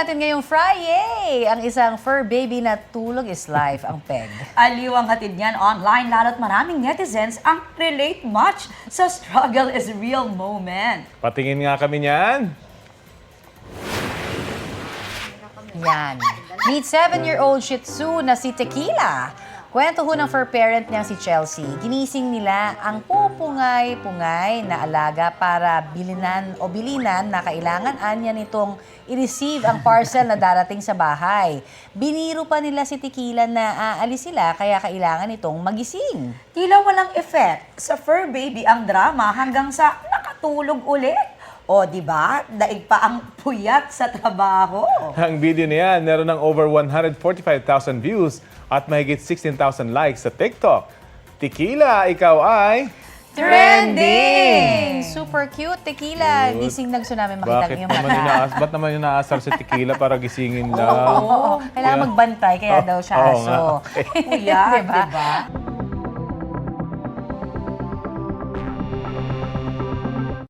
natin ngayong Friday. Ang isang fur baby na tulog is life, ang peg. Aliw ang hatid niyan online, lalo't maraming netizens ang relate much sa struggle is real moment. Patingin nga kami niyan. Yan. Meet 7-year-old Shih Tzu na si Tequila. Kwento ho ng fur parent niyang si Chelsea. Ginising nila ang pupungay-pungay na alaga para bilinan na kailangan anya nitong i-receive ang parcel na darating sa bahay. Biniro pa nila si Tequila na aalis sila kaya kailangan itong magising. Tila walang effect sa fur baby ang drama hanggang sa nakatulog ulit. O, di ba? Daig pa ang puyat sa trabaho. Ang video na yan, meron ng over 145,000 views at mahigit 16,000 likes sa TikTok. Tequila, ikaw ay... Trending! Super cute, Tequila. Gising na gusto namin makita Bakit yung naman mata. ba't naman yung naasar si Tequila para gisingin lang? Oo, kailangan magbantay, kaya daw siya Oo aso. nga, Puyat, Diba? di ba?